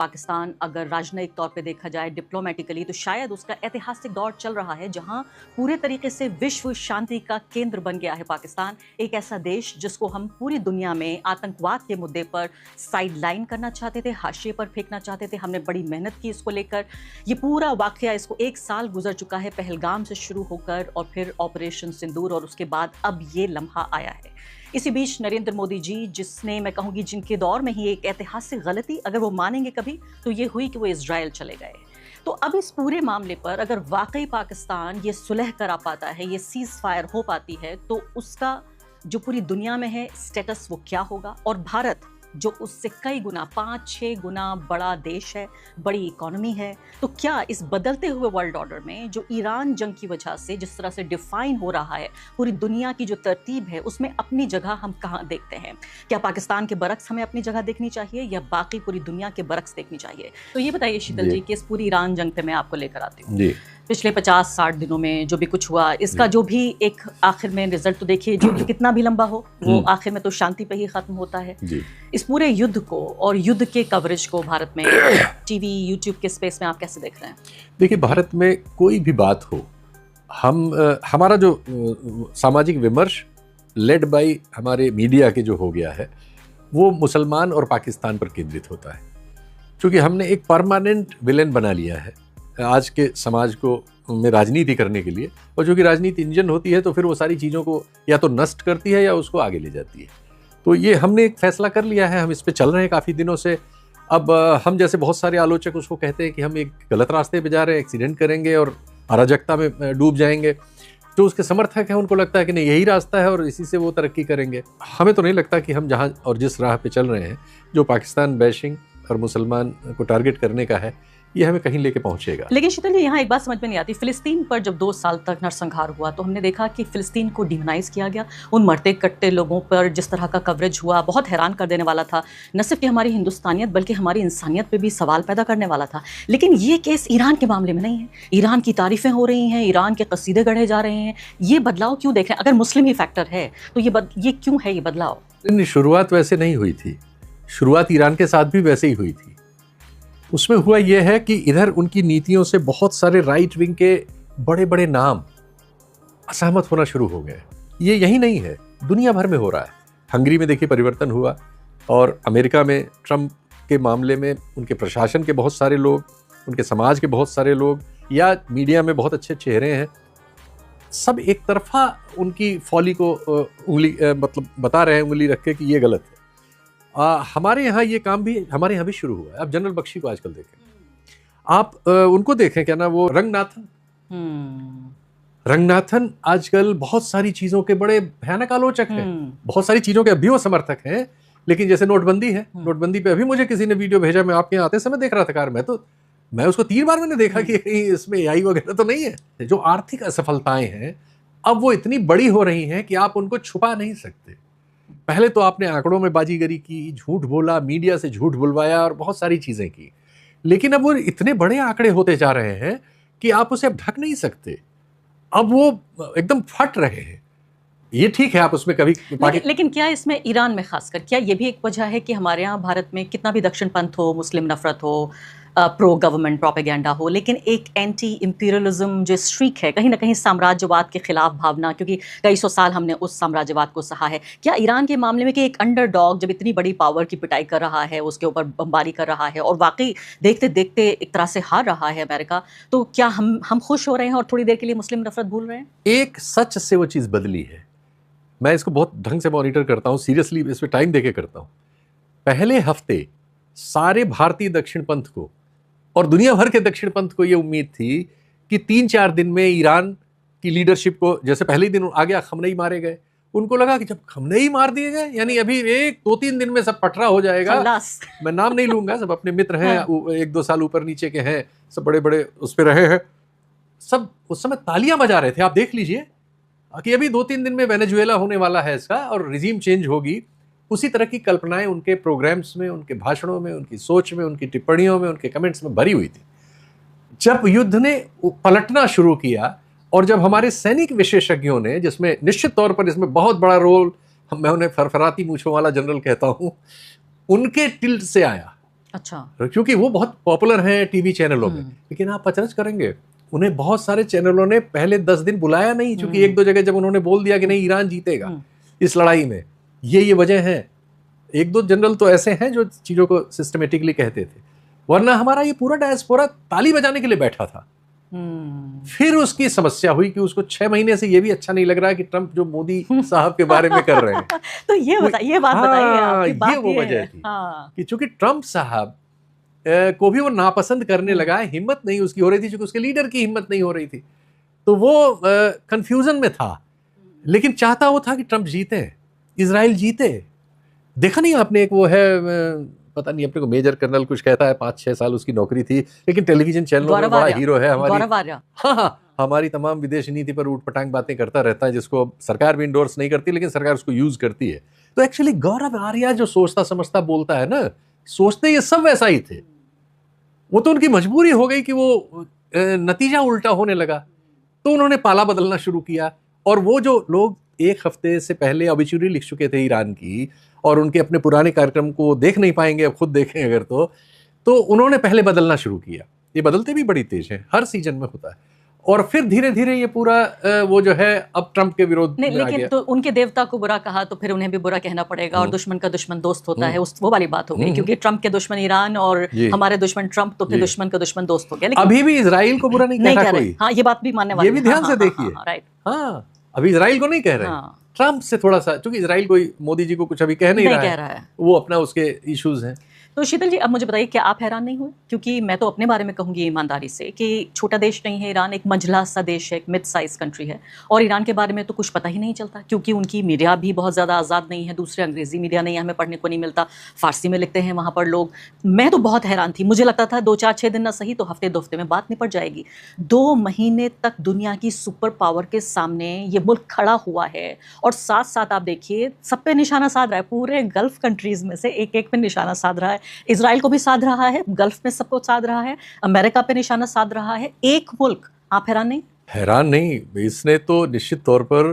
पाकिस्तान अगर राजनयिक तौर पे देखा जाए डिप्लोमेटिकली तो शायद उसका ऐतिहासिक दौर चल रहा है जहां पूरे तरीके से विश्व शांति का केंद्र बन गया है पाकिस्तान। एक ऐसा देश जिसको हम पूरी दुनिया में आतंकवाद के मुद्दे पर साइड लाइन करना चाहते थे, हाशिए पर फेंकना चाहते थे। हमने बड़ी मेहनत की इसको लेकर। ये पूरा वाकया, इसको 1 साल गुजर चुका है पहलगाम से शुरू होकर और फिर ऑपरेशन सिंदूर और उसके बाद अब ये लम्हा आया है। इसी बीच नरेंद्र मोदी जी, जिसने मैं कहूंगी जिनके दौर में ही एक ऐतिहासिक गलती अगर वो मानेंगे कभी तो ये हुई कि वो इजराइल चले गए। तो अब इस पूरे मामले पर अगर वाकई पाकिस्तान ये सुलह करा पाता है, ये सीज फायर हो पाती है, तो उसका जो पूरी दुनिया में है स्टेटस वो क्या होगा। और भारत जो उससे कई गुना 5-6 गुना बड़ा देश है, बड़ी इकोनॉमी है, तो क्या इस बदलते हुए वर्ल्ड ऑर्डर में जो ईरान जंग की वजह से जिस तरह से डिफाइन हो रहा है पूरी दुनिया की जो तरतीब है, उसमें अपनी जगह हम कहाँ देखते हैं? क्या पाकिस्तान के बरक्स हमें अपनी जगह देखनी चाहिए या बाकी पूरी दुनिया के बरक्स देखनी चाहिए? तो ये बताइए शीतल जी कि इस पूरी ईरान जंग पे मैं आपको लेकर आती हूँ। पिछले 50-60 दिनों में जो भी कुछ हुआ, इसका जो भी एक आखिर में रिजल्ट तो देखिए, जो कितना भी लंबा हो वो आखिर में तो शांति पे ही खत्म होता है। इस पूरे युद्ध को और युद्ध के कवरेज को भारत में टीवी यूट्यूब के स्पेस में आप कैसे देख रहे हैं? देखिए, भारत में कोई भी बात हो, हमारा जो सामाजिक विमर्श लेड बाय हमारे मीडिया के जो हो गया है वो मुसलमान और पाकिस्तान पर केंद्रित होता है, क्योंकि हमने एक परमानेंट विलेन बना लिया है आज के समाज को में राजनीति करने के लिए। और जो कि राजनीति इंजन होती है तो फिर वो सारी चीज़ों को या तो नष्ट करती है या उसको आगे ले जाती है। तो ये हमने एक फैसला कर लिया है, हम इस पे चल रहे हैं काफ़ी दिनों से। अब हम जैसे बहुत सारे आलोचक उसको कहते हैं कि हम एक गलत रास्ते पे जा रहे हैं, एक्सीडेंट करेंगे और अराजकता में डूब जाएंगे। जो उसके समर्थक हैं उनको लगता है कि नहीं, यही रास्ता है और इसी से वो तरक्की करेंगे। हमें तो नहीं लगता कि हम जहाँ और जिस राह पे चल रहे हैं, जो पाकिस्तान बैशिंग और मुसलमान को टारगेट करने का है, ये हमें कहीं लेके पहुंचेगा। लेकिन शीतल जी, यहाँ एक बात समझ में नहीं आती। फिलिस्तीन पर जब 2 साल तक नरसंहार हुआ तो हमने देखा कि फिलिस्तीन को डिमोनाइज किया गया। उन मरते कट्टे लोगों पर जिस तरह का कवरेज हुआ, बहुत हैरान कर देने वाला था। न सिर्फ कि हमारी हिंदुस्तानियत बल्कि हमारी इंसानियत पे भी सवाल पैदा करने वाला था। लेकिन ये केस ईरान के मामले में नहीं है। ईरान की तारीफें हो रही हैं, ईरान के कसीदे गढ़े जा रहे हैं। ये बदलाव क्यों देख रहे हैं? अगर मुस्लिम ही फैक्टर है तो ये क्यों है ये बदलाव? शुरुआत वैसे नहीं हुई थी, शुरुआत ईरान के साथ भी वैसे ही हुई थी। उसमें हुआ यह है कि इधर उनकी नीतियों से बहुत सारे राइट विंग के बड़े बड़े नाम असहमत होना शुरू हो गए। ये यही नहीं है, दुनिया भर में हो रहा है। हंगरी में देखिए परिवर्तन हुआ, और अमेरिका में ट्रंप के मामले में उनके प्रशासन के बहुत सारे लोग, उनके समाज के बहुत सारे लोग, या मीडिया में बहुत अच्छे चेहरे हैं, सब एक तरफा उनकी फॉली को उंगली मतलब बता रहे हैं उंगली रख के कि ये गलत है। हमारे यहाँ ये काम भी हमारे यहाँ भी शुरू हुआ है। आप जनरल बख्शी को आजकल देखें, आप उनको देखें, क्या ना वो रंगनाथन आजकल बहुत सारी चीजों के बड़े भयानक आलोचक हैं। बहुत सारी चीजों के अभी वो समर्थक हैं। लेकिन जैसे नोटबंदी है, नोटबंदी पे अभी मुझे किसी ने वीडियो भेजा, मैं आपके यहाँ आते समय देख रहा था कार में, तो मैं उसको 3 बार मैंने देखा कि इसमें AI वगैरह तो नहीं है। जो आर्थिक असफलताएं हैं अब वो इतनी बड़ी हो रही हैं कि आप उनको छुपा नहीं सकते। पहले तो आपने आंकड़ों में बाजीगरी की, झूठ बोला, मीडिया से झूठ बुलवाया और बहुत सारी चीजें की, लेकिन अब वो इतने बड़े आंकड़े होते जा रहे हैं कि आप उसे अब ढक नहीं सकते। अब वो एकदम फट रहे हैं। ये ठीक है, आप उसमें कभी लेकिन क्या इसमें ईरान में खासकर क्या ये भी एक वजह है कि हमारे यहाँ भारत में कितना भी दक्षिण पंथ हो, मुस्लिम नफरत हो, प्रो गवर्नमेंट प्रोपेगेंडा हो, लेकिन एक एंटी इंपीरियलिज्म जो स्ट्रीक है, कहीं ना कहीं साम्राज्यवाद के खिलाफ भावना, क्योंकि कई सौ साल हमने उस साम्राज्यवाद को सहा है। क्या ईरान के मामले में कि एक अंडरडॉग जब इतनी बड़ी पावर की पिटाई कर रहा है, उसके ऊपर बमबारी कर रहा है और वाकई देखते देखते एक तरह से हार रहा है अमेरिका, तो क्या हम खुश हो रहे हैं और थोड़ी देर के लिए मुस्लिम नफरत भूल रहे हैं? एक सच से वो चीज़ बदली है। मैं इसको बहुत ढंग से मॉनिटर करता हूँ, सीरियसली इस पर टाइम देके करता हूँ। पहले हफ्ते सारे भारतीय दक्षिण पंथ को और दुनिया भर के दक्षिण पंथ को ये उम्मीद थी कि 3-4 दिन में ईरान की लीडरशिप को, जैसे पहले ही दिन आ गया खमनेई मारे गए, उनको लगा कि जब खमनेई मार दिए गए यानी अभी 1-2-3 दिन में सब पटरा हो जाएगा। मैं नाम नहीं लूंगा, सब अपने मित्र हैं, 1-2 साल ऊपर नीचे के हैं, सब बड़े बड़े उस पर रहे हैं, सब उस समय तालियां बजा रहे थे। आप देख लीजिए कि अभी 2-3 दिन में वेनेजुएला होने वाला है इसका और रिजीम चेंज होगी। उसी तरह की कल्पनाएं उनके प्रोग्राम्स में, उनके भाषणों में, उनकी सोच में, उनकी टिप्पणियों में, उनके कमेंट्स में भरी हुई थी। जब युद्ध ने पलटना शुरू किया और जब हमारे सैनिक विशेषज्ञों ने, जिसमें निश्चित तौर पर इसमें बहुत बड़ा रोल, मैं उन्हें फरफराती मूंछों वाला जनरल कहता हूं, उनके टिल्ट से आया अच्छा। क्योंकि वो बहुत पॉपुलर हैं टीवी चैनलों में। लेकिन आप अचरज करेंगे, उन्हें बहुत सारे चैनलों ने पहले 10 दिन बुलाया नहीं, क्योंकि एक दो जगह जब उन्होंने बोल दिया कि नहीं ईरान जीतेगा इस लड़ाई में, ये वजह है। एक दो जनरल तो ऐसे हैं जो चीजों को सिस्टमेटिकली कहते थे, वरना हमारा ये पूरा डायस्पोरा ताली बजाने के लिए बैठा था। फिर उसकी समस्या हुई कि उसको 6 महीने से ये भी अच्छा नहीं लग रहा है कि ट्रंप जो मोदी साहब के बारे में कर रहे हैं। तो ये बात बताइए, आपकी बात ये वो वजह थी कि चूंकि ट्रंप साहब को भी वो नापसंद करने लगा है, हिम्मत नहीं उसकी हो रही थी, क्योंकि उसके लीडर की हिम्मत नहीं हो रही थी, तो वो कंफ्यूजन में था। लेकिन चाहता वो था कि ट्रंप जीते, इजराइल जीते। देखा नहीं आपने, एक वो है पता नहीं अपने को मेजर कर्नल कुछ कहता है, 5-6 साल उसकी नौकरी थी, लेकिन टेलीविजन चैनलों में बड़ा हीरो है हमारी। हाँ, हमारी तमाम विदेश नीति पर ऊट पटांग बातें करता रहता है, जिसको सरकार भी इंडोर्स नहीं करती, लेकिन सरकार उसको यूज करती है। तो एक्चुअली गौरव आर्या जो सोचता समझता बोलता है ना, सोचते ये सब वैसा ही थे, वो तो उनकी मजबूरी हो गई कि वो नतीजा उल्टा होने लगा, तो उन्होंने पाला बदलना शुरू किया। और वो जो लोग एक हफ्ते से पहले ऑबिचुरी लिख चुके थे ईरान की, और उनके अपने पुराने कार्यक्रम को देख नहीं पाएंगे, अब खुद देखें अगर तो उन्होंने पहले बदलना शुरू किया। ये बदलते भी बड़ी तेज है, हर सीजन में होता है। और फिर धीरे धीरे ये पूरा वो जो है अब ट्रंप के विरोध में आ गया। लेकिन तो उनके देवता को बुरा कहा तो फिर उन्हें भी बुरा कहना पड़ेगा, और दुश्मन का दुश्मन दोस्त होता है, वो वाली बात हो गई। क्योंकि ट्रंप के दुश्मन ईरान और हमारे दुश्मन ट्रंप, तो फिर दुश्मन का दुश्मन दोस्त हो गया। लेकिन अभी भी इजराइल को बुरा नहीं कह रहा कोई। हाँ, ये बात भी मानने वाली, ये भी ध्यान से देखिए। राइट, हाँ, अभी इजराइल को नहीं कह रहे, ट्रंप से थोड़ा सा, क्योंकि इजराइल कोई मोदी जी को कुछ अभी कह नहीं रहा है, वो अपना उसके इश्यूज हैं। तो शीतल जी, अब मुझे बताइए, क्या आप हैरान नहीं हुए? क्योंकि मैं तो अपने बारे में कहूंगी ईमानदारी से कि छोटा देश नहीं है ईरान, एक मंझला सा देश है, एक मिड साइज कंट्री है, और ईरान के बारे में तो कुछ पता ही नहीं चलता, क्योंकि उनकी मीडिया भी बहुत ज़्यादा आज़ाद नहीं है, दूसरे अंग्रेजी मीडिया नहीं है, हमें पढ़ने को नहीं मिलता, फारसी में लिखते हैं वहाँ पर लोग। मैं तो बहुत हैरान थी, मुझे लगता था 2-4-6 दिन ना सही तो हफ्ते 2 हफ्ते में बात निपट जाएगी। 2 महीने तक दुनिया की सुपर पावर के सामने ये मुल्क खड़ा हुआ है, और साथ साथ आप देखिए सब पे निशाना साध रहा है, पूरे गल्फ कंट्रीज में से एक एक पे निशाना साध रहा है, इसराइल को भी साध रहा है, गल्फ में सबको साध रहा है, अमेरिका पे निशाना साध रहा है, एक मुल्क। आप हैरान नहीं? हैरान नहीं, इसने तो निश्चित तौर पर,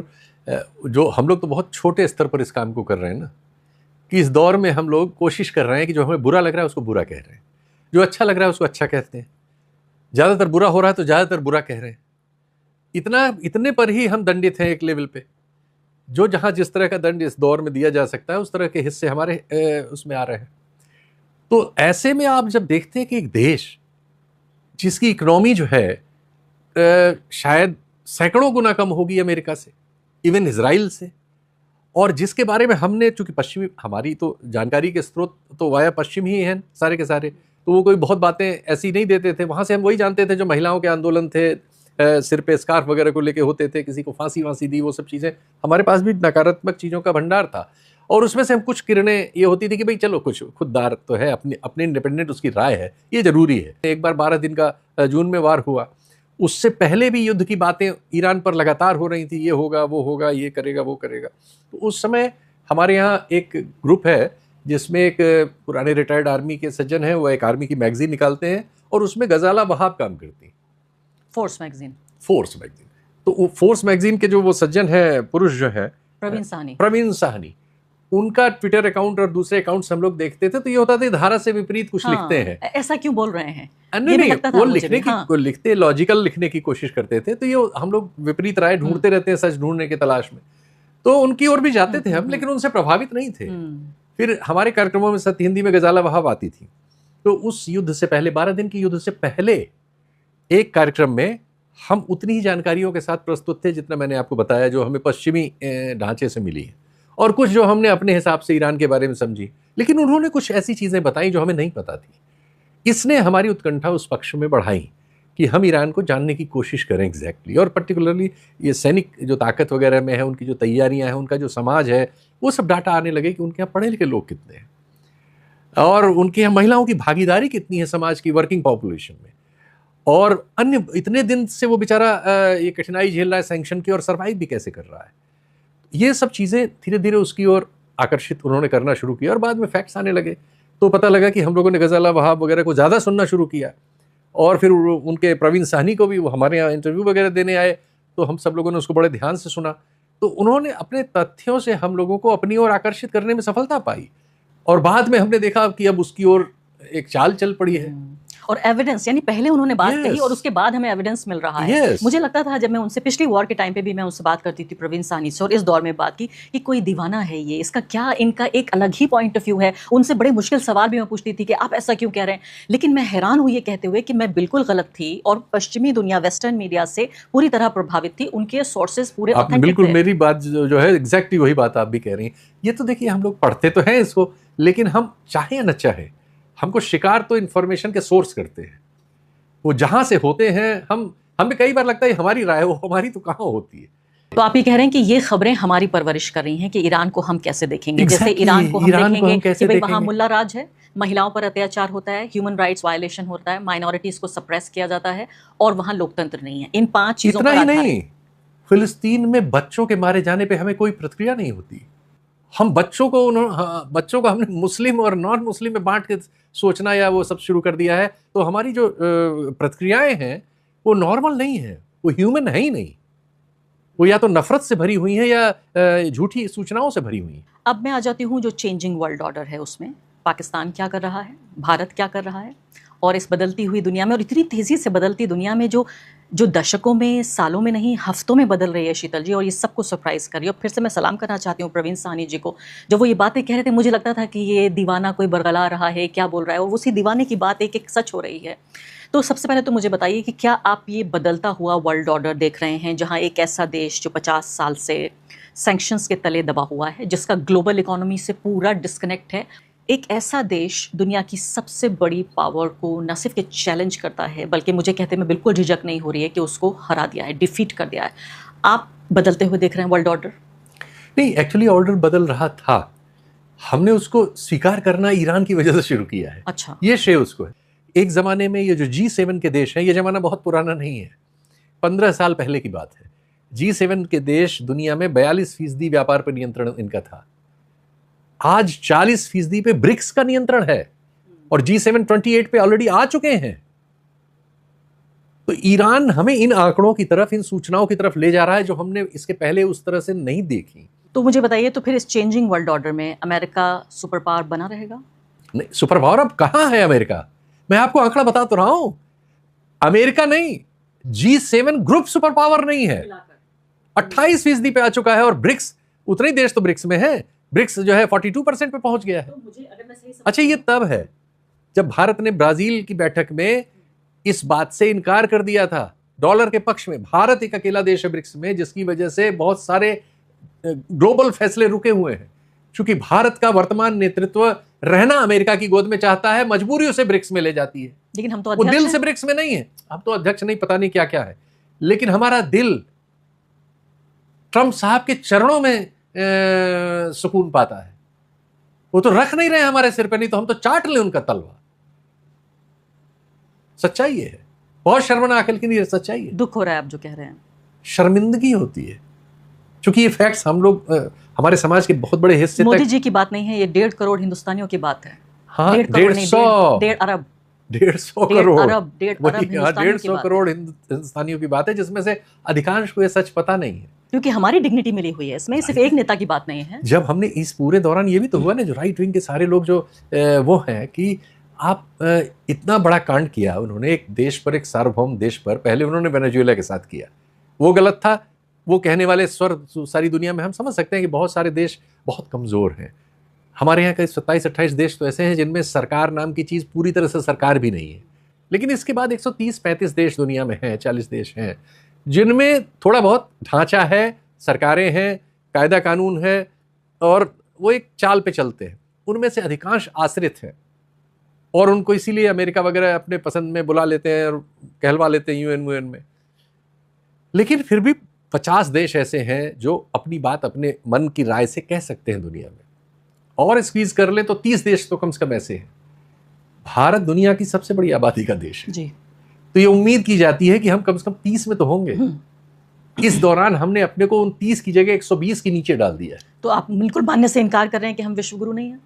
जो हम लोग तो बहुत छोटे स्तर पर इस काम को कर रहे हैं ना, कि इस दौर में हम लोग कोशिश कर रहे हैं कि जो हमें बुरा लग रहा है उसको बुरा कह रहे हैं, जो अच्छा लग रहा है उसको अच्छा कहते हैं, ज़्यादातर बुरा हो रहा है तो ज़्यादातर बुरा कह रहे हैं। इतने पर ही हम दंडित हैं एक लेवल पे। जो जहाँ जिस तरह का दंड इस दौर में दिया जा सकता है, उस तरह के हिस्से हमारे उसमें आ रहे हैं। तो ऐसे में आप जब देखते हैं कि एक देश जिसकी इकोनॉमी जो है शायद सैकड़ों गुना कम होगी अमेरिका से, इवन इजराइल से, और जिसके बारे में हमने, चूंकि पश्चिमी, हमारी तो जानकारी के स्रोत तो वाया पश्चिम ही हैं सारे के सारे, तो वो कोई बहुत बातें ऐसी नहीं देते थे, वहाँ से हम वही जानते थे जो महिलाओं के आंदोलन थे, सिर पे स्कार्फ वगैरह को लेके होते थे, किसी को फांसी दी, वो सब चीज़ें हमारे पास भी नकारात्मक चीज़ों का भंडार था। और उसमें से हम कुछ किरणें ये होती थी कि भाई चलो कुछ खुददार तो है, अपने इंडिपेंडेंट उसकी राय है, ये जरूरी है। एक बार 12 दिन का जून में वार हुआ, उससे पहले भी युद्ध की बातें ईरान पर लगातार हो रही थी, ये होगा वो होगा, ये करेगा वो करेगा। तो उस समय हमारे यहाँ एक ग्रुप है जिसमें एक पुराने रिटायर्ड आर्मी के सज्जन हैं, वो एक आर्मी की मैगजीन निकालते हैं, और उसमें गजाला वहाब काम करती हैं, फोर्स मैगजीन। तो वो फोर्स मैगजीन के जो वो सज्जन है, पुरुष जो है, प्रवीण साहनी, उनका ट्विटर अकाउंट और दूसरे अकाउंट्स हम लोग देखते थे, तो ये होता था धारा से विपरीत कुछ लिखते हैं। ऐसा क्यों बोल रहे हैं? नहीं, वो लिखते लॉजिकल लिखने की कोशिश करते थे, तो ये हम लोग विपरीत राय ढूंढते रहते हैं, सच ढूंढने की तलाश में, तो उनकी ओर भी जाते थे हम, लेकिन उनसे प्रभावित नहीं थे। फिर हमारे कार्यक्रमों में सत्य हिंदी में गजाला वहाब आती थी, तो उस युद्ध से पहले, 12 दिन के युद्ध से पहले एक कार्यक्रम में हम उतनी ही जानकारियों के साथ प्रस्तुत थे जितना मैंने आपको बताया, जो हमें पश्चिमी ढांचे से मिली है, और कुछ जो हमने अपने हिसाब से ईरान के बारे में समझी, लेकिन उन्होंने कुछ ऐसी चीज़ें बताई जो हमें नहीं पता थी। इसने हमारी उत्कंठा उस पक्ष में बढ़ाई कि हम ईरान को जानने की कोशिश करें एग्जैक्टली, और पर्टिकुलरली ये सैनिक जो ताकत वगैरह में है, उनकी जो तैयारियां हैं, उनका जो समाज है, वो सब डाटा आने लगे कि उनके यहाँ पढ़े लिखे लोग कितने हैं, और उनके यहाँ महिलाओं की भागीदारी कितनी है समाज की वर्किंग पॉपुलेशन में, और अन्य इतने दिन से वो बेचारा ये कठिनाई झेल रहा है सैंक्शन की, और सर्वाइव भी कैसे कर रहा है। ये सब चीज़ें धीरे धीरे उसकी ओर आकर्षित उन्होंने करना शुरू किया, और बाद में फैक्ट्स आने लगे, तो पता लगा कि हम लोगों ने गजाला वहाब वगैरह को ज़्यादा सुनना शुरू किया, और फिर उनके प्रवीण साहनी को भी, वो हमारे यहाँ इंटरव्यू वगैरह देने आए, तो हम सब लोगों ने उसको बड़े ध्यान से सुना, तो उन्होंने अपने तथ्यों से हम लोगों को अपनी ओर आकर्षित करने में सफलता पाई, और बाद में हमने देखा कि अब उसकी ओर एक चाल चल पड़ी है। और एविडेंस, यानी पहले उन्होंने बात Yes. कही और उसके बाद हमें एविडेंस मिल रहा है। Yes. मुझे लगता था जब मैं उनसे पिछली वॉर के टाइम पे भी मैं उनसे बात करती थी, प्रवीण साहनी से, और इस दौर में बात की कि कोई दीवाना है ये, इसका क्या, इनका एक अलग ही पॉइंट ऑफ व्यू है। उनसे बड़े मुश्किल सवाल भी मैं पूछती थी कि आप ऐसा क्यों कह रहे हैं, लेकिन मैं हैरान हुई ये कहते हुए कि मैं बिल्कुल गलत थी और पश्चिमी दुनिया, वेस्टर्न मीडिया से पूरी तरह प्रभावित थी। उनके सोर्सेज पूरे आप ऑथेंटिक बिल्कुल थे। मेरी बात जो है एग्जैक्टली वही बात आप भी कह रही हैं। ये तो देखिए, हम लोग पढ़ते तो हैं इसको, लेकिन हम चाहे या न चाहे हमको शिकार तो इंफॉर्मेशन के सोर्स करते हैं। वो जहां से होते हैं, हमें कई बार लगता है हमारी राय, वो हमारी तो कहाँ होती है। तो आप ये कह रहे हैं कि ये खबरें हमारी परवरिश कर रही हैं कि ईरान को हम कैसे देखेंगे। जैसे Exactly, ईरान को हम ईरान को देखेंगे हम कैसे कि भाई वहाँ देखेंगे? मुल्ला राज है, महिलाओं पर अत्याचार होता है, ह्यूमन राइट्स वायलेशन होता है, माइनॉरिटीज को सप्रेस किया जाता है और वहाँ लोकतंत्र नहीं है। इन 5 चीजों इतना पर ही आधारित। नहीं, फिलिस्तीन में बच्चों के मारे जाने पे हमें कोई प्रतिक्रिया नहीं होती। हम बच्चों को हमने मुस्लिम और नॉन मुस्लिम में बांट के सोचना या वो सब शुरू कर दिया है। तो हमारी जो प्रतिक्रियाएं हैं वो नॉर्मल नहीं है, वो ह्यूमन है ही नहीं। वो या तो नफरत से भरी हुई है या झूठी सूचनाओं से भरी हुई है। अब मैं आ जाती हूँ जो चेंजिंग वर्ल्ड ऑर्डर है उसमें पाकिस्तान क्या कर रहा है, भारत क्या कर रहा है, और इस बदलती हुई दुनिया में, और इतनी तेज़ी से बदलती दुनिया में जो दशकों में, सालों में नहीं, हफ्तों में बदल रही है शीतल जी, और ये सबको सरप्राइज़ कर रही है। और फिर से मैं सलाम करना चाहती हूँ प्रवीण साहनी जी को। जब वो ये बातें कह रहे थे मुझे लगता था कि ये दीवाना कोई बरगला रहा है, क्या बोल रहा है, और उसी दीवाने की बात एक एक सच हो रही है। तो सबसे पहले तो मुझे बताइए कि क्या आप ये बदलता हुआ वर्ल्ड ऑर्डर देख रहे हैं जहाँ एक ऐसा देश जो 50 साल से सैंक्शंस के तले दबा हुआ है, जिसका ग्लोबल इकोनॉमी से पूरा डिस्कनेक्ट है, एक ऐसा देश दुनिया की सबसे बड़ी पावर को न सिर्फ के चैलेंज करता है, बल्कि मुझे कहते में बिल्कुल झिझक नहीं हो रही है कि उसको हरा दिया है, डिफीट कर दिया है। आप बदलते हुए देख रहे हैं वर्ल्ड ऑर्डर? नहीं, एक्चुअली ऑर्डर बदल रहा था, हमने उसको स्वीकार करना ईरान की वजह से शुरू किया है। अच्छा। ये श्रेय उसको है। एक ज़माने में ये जो G7 के देश हैं, ये ज़माना बहुत पुराना नहीं है, 15 साल पहले की बात है। G7 के देश दुनिया में 42% व्यापार पर नियंत्रण इनका था। आज 40% पे ब्रिक्स का नियंत्रण है और G7 28 पे ऑलरेडी आ चुके हैं। तो ईरान हमें इन आंकड़ों की तरफ, इन सूचनाओं की तरफ ले जा रहा है जो हमने इसके पहले उस तरह से नहीं देखी। तो मुझे बताइए, तो फिर इस चेंजिंग वर्ल्ड ऑर्डर में अमेरिका सुपर पावर बना रहेगा? नहीं, सुपर पावर अब कहां है अमेरिका? मैं आपको आंकड़ा बता तो रहा हूं, अमेरिका नहीं, G7 ग्रुप सुपर पावर नहीं है, 28% पे आ चुका है। और ब्रिक्स, उतने ही देश तो ब्रिक्स में है, ब्रिक्स जो है 42% पे पहुंच गया है। तो मुझे, अगर मैं सही अच्छा, ये तब है जब भारत ने ब्राजील की बैठक में इस बात से इनकार कर दिया था, डॉलर के पक्ष में। भारत एक अकेला देश है ब्रिक्स में जिसकी वजह से बहुत सारे ग्लोबल फैसले रुके हुए हैं। क्योंकि भारत का वर्तमान नेतृत्व रहना अमेरिका की गोद में चाहता है, मजबूरी उसे ब्रिक्स में ले जाती है। लेकिन हम तो वो अध्यक्ष दिल से हैं। ब्रिक्स में नहीं है, अब तो अध्यक्ष नहीं, पता नहीं क्या क्या है, लेकिन हमारा दिल ट्रंप साहब के चरणों में सुकून पाता है। वो तो रख नहीं रहे हमारे सिर पे, नहीं तो हम तो चाट लें उनका तलवा। सच्चाई है, बहुत शर्मनाक है, लेकिन ये सच्चाई है। दुख हो रहा है आप जो कह रहे हैं। शर्मिंदगी होती है, क्योंकि ये फैक्ट्स हम लोग हमारे समाज के बहुत बड़े हिस्से मोदी तक। जी की बात नहीं है, ये 1.5 करोड़ हिंदुस्तानियों की बात है। हाँ, 1.5 करोड़ नहीं, 150 1.5 अरब 150 1.5 करोड़ अरब 1.5 अरब हिंदुस्तानियों की 150 बात है। करोड़ हिंदुस्तानियों की बात है, जिसमें से अधिकांश को ये सच पता नहीं है। क्योंकि हमारी डिग्निटी मिली हुई है इसमें, सिर्फ एक नेता की बात नहीं है। जब हमने इस पूरे दौरान ये भी तो हुआ ना, जो राइट विंग के सारे लोग जो वो हैं कि आप इतना बड़ा कांड किया उन्होंने एक देश पर, एक सार्वभौम देश पर। पहले उन्होंने वेनेजुएला के साथ किया, वो गलत था। वो कहने वाले स्वर सारी दुनिया में हम समझ सकते हैं कि बहुत सारे देश बहुत कमज़ोर हैं। हमारे यहाँ कई 27-28 देश तो ऐसे हैं जिनमें सरकार नाम की चीज़ पूरी तरह से सरकार भी नहीं है। लेकिन इसके बाद 130-35 देश दुनिया में हैं, 40 देश हैं जिनमें थोड़ा बहुत ढांचा है, सरकारें हैं, कायदा कानून है, और वो एक चाल पे चलते हैं। उनमें से अधिकांश आश्रित हैं और उनको इसीलिए अमेरिका वगैरह अपने पसंद में बुला लेते हैं और कहलवा लेते हैं यूएन में। लेकिन फिर भी 50 देश ऐसे हैं जो अपनी बात अपने मन की राय से कह सकते हैं दुनिया में, और स्क्वीज कर ले तो 30 देश तो कम से कम ऐसे हैं। भारत दुनिया की सबसे बड़ी आबादी का देश है जी। तो ये उम्मीद की जाती है कि हम कम से कम 30 में तो होंगे। इस दौरान हमने अपने को 29 की जगह 120 के नीचे डाल दिया है। तो आप बिल्कुल मानने से इनकार कर रहे हैं कि हम विश्वगुरु नहीं हैं?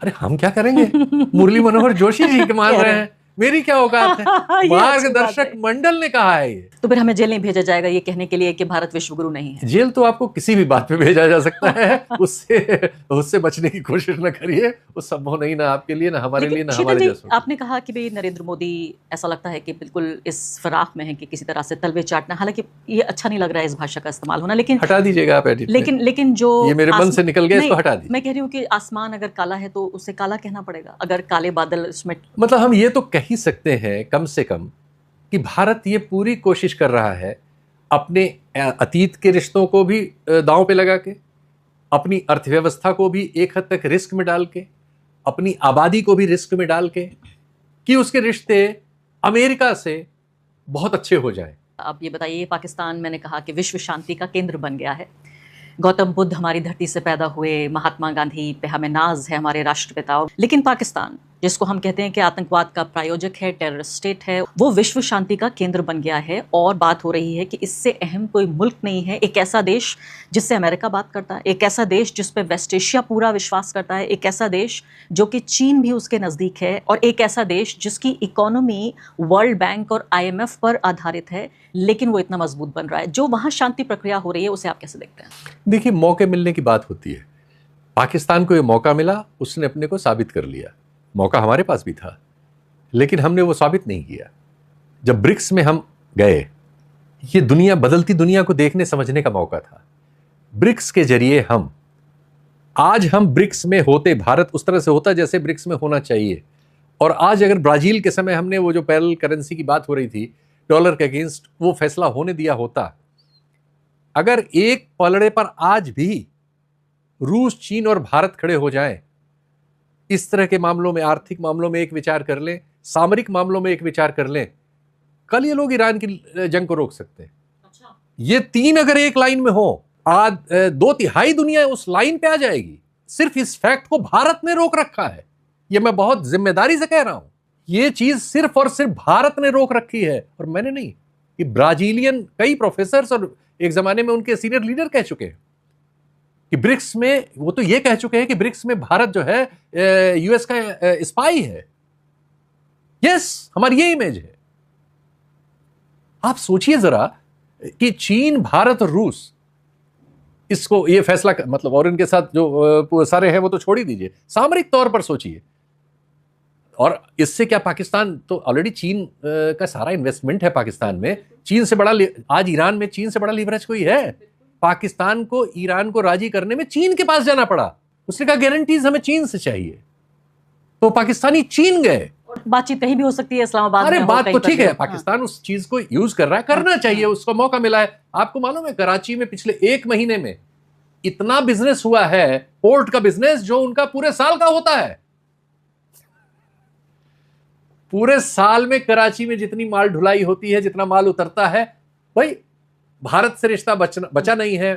अरे हम क्या करेंगे, मुरली मनोहर जोशी जी के मान रहे हैं, मेरी क्या औकात है? ये अच्छी बात मार्गदर्शक है। मंडल ने कहा है ये। तो फिर हमें जेल नहीं भेजा जाएगा ये कहने के लिए कि भारत विश्वगुरु नहीं है? जेल तो आपको किसी भी बात पे भेजा जा सकता है, उससे उससे बचने की कोशिश न करिए, वो संभव नहीं, ना आपके लिए, ना हमारे लिए, ना शीतल हमारे जी, जैसों के लिए। आपने कहा कि भाई नरेंद्र मोदी ऐसा लगता है कि बिल्कुल इस फिराक में है कि किसी तरह से तलवे चाटना, हालांकि ये अच्छा नहीं लग रहा है इस भाषा का इस्तेमाल होना, लेकिन हटा दीजिएगा आप एडिट में। लेकिन जो ये मेरे मन से निकल गया, इसको नहीं, हटा दीजिए। मैं कह रही हूँ कि आसमान अगर काला है तो उसे काला कहना पड़ेगा, अगर काले बादल इसमें। मतलब हम ये तो कह ही सकते हैं कम से कम कि भारत ये पूरी कोशिश कर रहा है अपने अतीत के रिश्तों को भी दांव पे लगा के, अपनी अर्थव्यवस्था को भी एक हद तक रिस्क में डाल के, अपनी आबादी को भी रिस्क में डाल के, कि उसके रिश्ते अमेरिका से बहुत अच्छे हो जाएं। अब ये बताइए, पाकिस्तान मैंने कहा कि विश्व शांति का केंद्र बन गया है। गौतम बुद्ध हमारी धरती से पैदा हुए, महात्मा गांधी पे हमें नाज है, हमारे राष्ट्रपिता, लेकिन पाकिस्तान जिसको हम कहते हैं कि आतंकवाद का प्रायोजक है, टेररिस्ट स्टेट है, वो विश्व शांति का केंद्र बन गया है। और बात हो रही है कि इससे अहम कोई मुल्क नहीं है। एक ऐसा देश जिससे अमेरिका बात करता है, एक ऐसा देश जिस पे वेस्ट एशिया पूरा विश्वास करता है, एक ऐसा देश जो कि चीन भी उसके नज़दीक है, और एक ऐसा देश जिसकी इकोनॉमी वर्ल्ड बैंक और IMF पर आधारित है, लेकिन वो इतना मजबूत बन रहा है। जो वहाँ शांति प्रक्रिया हो रही है उसे आप कैसे देखते हैं? देखिए, मौके मिलने की बात होती है। पाकिस्तान को ये मौका मिला, उसने अपने को साबित कर लिया। मौका हमारे पास भी था, लेकिन हमने वो साबित नहीं किया। जब ब्रिक्स में हम गए, ये दुनिया, बदलती दुनिया को देखने समझने का मौका था। ब्रिक्स के जरिए आज हम ब्रिक्स में होते, भारत उस तरह से होता जैसे ब्रिक्स में होना चाहिए। और आज अगर ब्राजील के समय हमने वो जो पैरेलल करेंसी की बात हो रही थी डॉलर के अगेंस्ट, वो फैसला होने दिया होता, अगर एक पलड़े पर आज भी रूस, चीन और भारत खड़े हो जाएं, इस तरह के मामलों में, आर्थिक मामलों में एक विचार कर लें, सामरिक मामलों में एक विचार कर लें, कल ये लोग ईरान की जंग को रोक सकते हैं। अच्छा। ये तीन अगर एक लाइन में हो, आज 2/3 दुनिया उस लाइन पे आ जाएगी। सिर्फ इस फैक्ट को भारत ने रोक रखा है, ये मैं बहुत जिम्मेदारी से कह रहा हूं। ये चीज सिर्फ और सिर्फ भारत ने रोक रखी है, और मैंने नहीं, कि ब्राजीलियन कई प्रोफेसर और एक जमाने में उनके सीनियर लीडर कह चुके हैं कि ब्रिक्स में, वो तो ये कह चुके हैं कि ब्रिक्स में भारत जो है US का स्पाई है। यस, हमारी ये इमेज है। आप सोचिए जरा कि चीन, भारत और रूस इसको, ये फैसला मतलब, और इनके साथ जो सारे हैं वो तो छोड़ ही दीजिए, सामरिक तौर पर सोचिए। और इससे क्या, पाकिस्तान तो ऑलरेडी चीन का सारा इन्वेस्टमेंट है पाकिस्तान में। चीन से बड़ा, आज ईरान में चीन से बड़ा लीवरेज कोई है? पाकिस्तान को ईरान को राजी करने में चीन के पास जाना पड़ा। उसने कहा गारंटीज हमें चीन से चाहिए, तो पाकिस्तानी चीन गए। बातचीत कहीं भी हो सकती है, इस्लामाबाद अरे में बात हो, तो कहीं ठीक पर है, हो। पाकिस्तान उस चीज को यूज कर रहा है, करना चाहिए, उसको मौका मिला है। आपको मालूम है, कराची में पिछले 1 महीने में इतना बिजनेस हुआ है, पोर्ट का बिजनेस, जो उनका पूरे साल का होता है। पूरे साल में कराची में जितनी माल ढुलाई होती है, जितना माल उतरता है, भाई भारत से रिश्ता बचा नहीं है।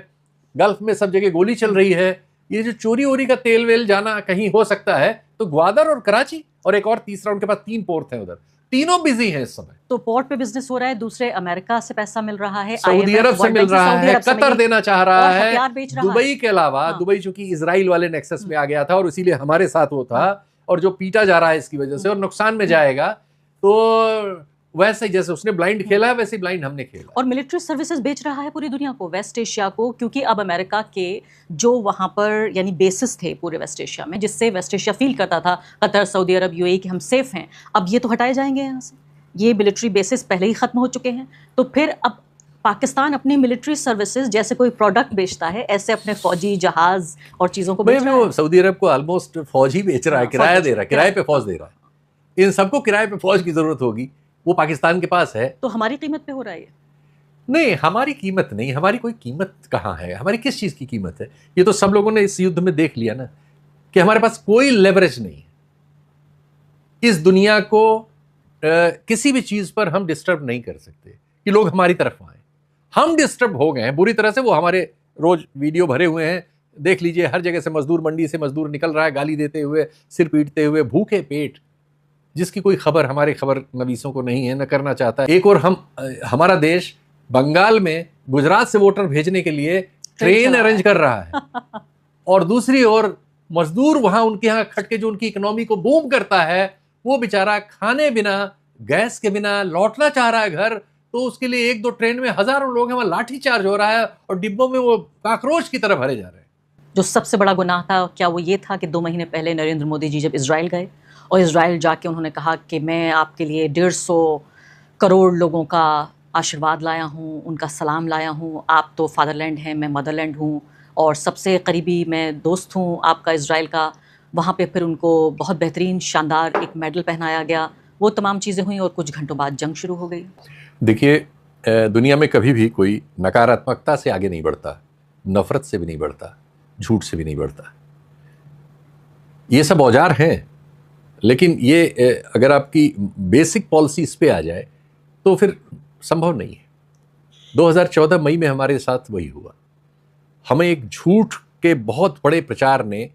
गल्फ में सब जगह गोली चल रही है। ये जो चोरी वोरी का तेल वेल जाना कहीं हो सकता है, तो ग्वादर और कराची और एक और तीसरा, उनके पास 3 पोर्ट हैं उधर, तीनों बिजी हैं इस समय। तो पोर्ट पे बिजनेस हो रहा है, दूसरे अमेरिका से पैसा मिल रहा है, सऊदी अरब से मिल रहा है, कतर देना चाह रहा है, दुबई के अलावा। हाँ। दुबई चूंकि इजराइल वाले नेक्सस में आ गया था और इसीलिए हमारे साथ वो था, और जो पीटा जा रहा है इसकी वजह से और नुकसान में जाएगा, तो वैसे ही जैसे उसने ब्लाइंड खेला है, वैसे ही ब्लाइंड हमने खेला। और मिलिट्री सर्विसेज बेच रहा है पूरी दुनिया को, वेस्ट एशिया को, क्योंकि अब अमेरिका के जो वहां पर यानी बेसिस थे पूरे वेस्ट एशिया में, जिससे वेस्ट एशिया फील करता था, कतर, सऊदी अरब, UAE कि हम सेफ हैं, अब ये तो हटाए जाएंगे यहाँ से। ये मिलिट्री बेसिस पहले ही खत्म हो चुके हैं, तो फिर अब पाकिस्तान अपनी मिलिट्री सर्विसेज जैसे कोई प्रोडक्ट बेचता है, ऐसे अपने फौजी जहाज और चीजों को बेच रहा है। सऊदी अरब को ऑलमोस्ट फौज ही बेच रहा है, किराया दे रहा है, किराए पे फौज दे रहा है। इन सबको किराए पे फौज की जरूरत होगी, वो पाकिस्तान के पास है। तो हमारी कीमत पे हो रहा है ये? नहीं, हमारी कीमत नहीं, हमारी कोई कीमत कहाँ है, हमारी किस चीज की कीमत है? ये तो सब लोगों ने इस युद्ध में देख लिया ना, कि हमारे पास कोई लेवरेज नहीं है। इस दुनिया को किसी भी चीज पर हम डिस्टर्ब नहीं कर सकते कि लोग हमारी तरफ आए। हम डिस्टर्ब हो गए हैं बुरी तरह से, वो हमारे रोज वीडियो भरे हुए हैं, देख लीजिए, हर जगह से मजदूर, मंडी से मजदूर निकल रहा है, गाली देते हुए, सिर पीटते हुए, भूखे पेट, जिसकी कोई खबर हमारे खबर नवीसों को नहीं है, न करना चाहता है। एक और हमारा देश बंगाल में गुजरात से वोटर भेजने के लिए ट्रेन अरेंज कर रहा है, और दूसरी ओर मजदूर वहां उनके यहाँ खटके जो उनकी इकोनॉमी को बूम करता है, वो बेचारा खाने बिना, गैस के बिना लौटना चाह रहा है घर, तो उसके लिए एक दो ट्रेन में हजारों लोग हैं, वहां लाठी चार्ज हो रहा है और डिब्बों में वो काकरोच की तरह भरे जा रहे हैं। जो सबसे बड़ा गुनाह था क्या वो ये था कि 2 महीने पहले नरेंद्र मोदी जी जब इजराइल गए और इजराइल जाके उन्होंने कहा कि मैं आपके लिए 150 करोड़ लोगों का आशीर्वाद लाया हूँ, उनका सलाम लाया हूँ, आप तो फादरलैंड हैं, मैं मदरलैंड हूँ और सबसे करीबी मैं दोस्त हूँ आपका इजराइल का। वहाँ पे फिर उनको बहुत बेहतरीन शानदार एक मेडल पहनाया गया, वो तमाम चीज़ें हुई और कुछ घंटों बाद जंग शुरू हो गई। देखिए, दुनिया में कभी भी कोई नकारात्मकता से आगे नहीं बढ़ता, नफरत से भी नहीं बढ़ता, झूठ से भी नहीं बढ़ता। ये सब औजार हैं, लेकिन ये अगर आपकी बेसिक पॉलिसी इस पे आ जाए तो फिर संभव नहीं है। 2014 मई में हमारे साथ वही हुआ। हमें एक झूठ के बहुत बड़े प्रचार ने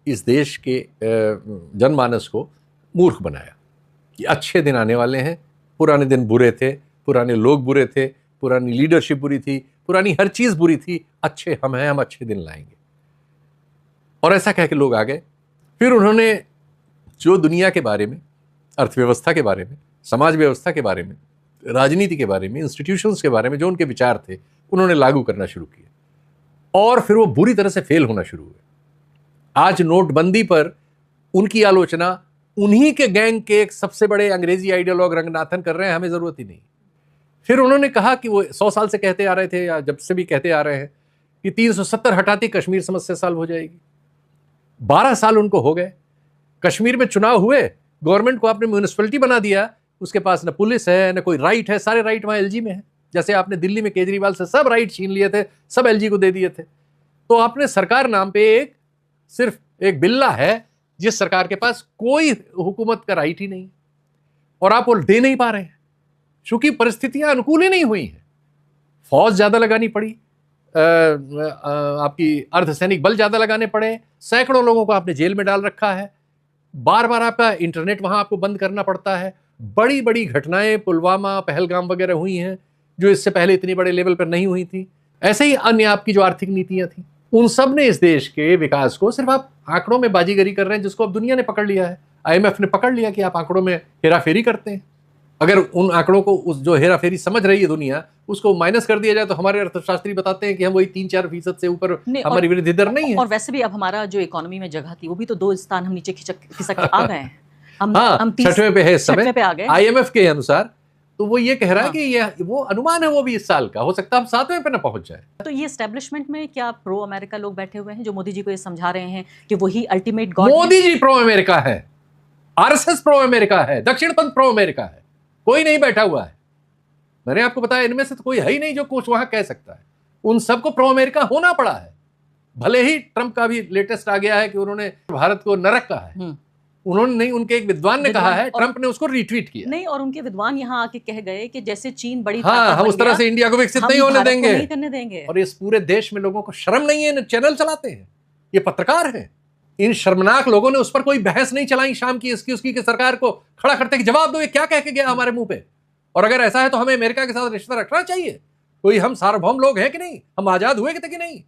इस देश के जनमानस को मूर्ख बनाया कि अच्छे दिन आने वाले हैं, पुराने दिन बुरे थे, पुराने लोग बुरे थे, पुरानी लीडरशिप बुरी थी, पुरानी हर चीज बुरी थी, अच्छे हम हैं, हम अच्छे दिन लाएंगे। और ऐसा कह के लोग आ गए। फिर उन्होंने जो दुनिया के बारे में, अर्थव्यवस्था के बारे में, समाज व्यवस्था के बारे में, राजनीति के बारे में, इंस्टीट्यूशंस के बारे में जो उनके विचार थे, उन्होंने लागू करना शुरू किया और फिर वो बुरी तरह से फेल होना शुरू हुए। आज नोटबंदी पर उनकी आलोचना उन्हीं के गैंग के एक सबसे बड़े अंग्रेजी आइडियोलॉग रंगनाथन कर रहे हैं, हमें जरूरत ही नहीं। फिर उन्होंने कहा कि वो 100 साल से कहते आ रहे थे या जब से भी कहते आ रहे हैं कि 370 हटाती कश्मीर समस्या सॉल्व हो जाएगी। 12 साल उनको हो गए, कश्मीर में चुनाव हुए, गवर्नमेंट को आपने म्यूनिसिपैलिटी बना दिया, उसके पास न पुलिस है न कोई राइट है, सारे राइट वहां एलजी में है। जैसे आपने दिल्ली में केजरीवाल से सब राइट छीन लिए थे, सब एलजी को दे दिए थे। तो आपने सरकार नाम पे सिर्फ एक बिल्ला है जिस सरकार के पास कोई हुकूमत का राइट ही नहीं, और आप वो दे नहीं पा रहे हैं क्योंकि परिस्थितियां अनुकूल ही नहीं हुई हैं। फौज ज्यादा लगानी पड़ी, आपकी अर्धसैनिक बल ज्यादा लगाने पड़े, सैकड़ों लोगों को आपने जेल में डाल रखा है, बार बार आपका इंटरनेट वहां आपको बंद करना पड़ता है। बड़ी बड़ी घटनाएं पुलवामा, पहलगाम वगैरह हुई हैं जो इससे पहले इतनी बड़े लेवल पर नहीं हुई थी। ऐसे ही अन्य आपकी जो आर्थिक नीतियां थी, उन सब ने इस देश के विकास को, सिर्फ आप आंकड़ों में बाजीगरी कर रहे हैं जिसको अब दुनिया ने पकड़ लिया है। IMF ने पकड़ लिया कि आप आंकड़ों में हेराफेरी करते हैं। अगर उन आंकड़ों को, उस जो हेराफेरी समझ रही है दुनिया, उसको माइनस कर दिया जाए तो हमारे अर्थशास्त्री बताते हैं कि हम वही 3-4% से ऊपर हमारी वृद्धि दर नहीं है। और वैसे भी अब हमारा जो इकोनॉमी में जगह थी वो भी तो 2 स्थान हम नीचे खिसक के आ गए हैं। हम 6वें पे है इस समय, 6वें पे आ गए IMF के अनुसार। तो वो ये कह रहा है कि ये वो अनुमान है, वो भी इस साल का हो सकता है हम 7वें पे ना पहुंच जाए। तो ये एस्टेब्लिशमेंट में क्या प्रो अमेरिका लोग बैठे हुए हैं जो मोदी जी को ये समझा रहे हैं कि वही ultimate God? Modi ji pro America है, RSS प्रो अमेरिका है, दक्षिणपंथ प्रो अमेरिका है, कोई नहीं बैठा हुआ है। मैंने आपको बताया इनमें से तो कोई है ही नहीं जो कुछ वहां कह सकता है। उन सबको प्रो अमेरिका होना पड़ा है। भले ही ट्रंप का भी लेटेस्ट आ गया है कि उन्होंने भारत को नरक कहा है, उन्होंने नहीं, उनके एक विद्वान ने कहा है, ट्रंप ने उसको रिट्वीट किया नहीं, और उनके विद्वान यहाँ आके कह गए कि जैसे चीन बड़ी हम उस तरह से इंडिया को विकसित नहीं होने देंगे, नहीं करने देंगे। और इस पूरे देश में लोगों को शर्म नहीं है, चैनल चलाते हैं, ये पत्रकार हैं। इन शर्मनाक लोगों ने उस पर कोई बहस नहीं चलाई शाम की, इसकी उसकी, सरकार को खड़ा करते कि जवाब दो, ये क्या कह के गया हमारे मुंह पे, और अगर ऐसा है तो हमें अमेरिका के साथ रिश्ता रखना चाहिए। कोई हम सार्वभौम लोग हैं कि नहीं, हम आजाद हुए कि नहीं।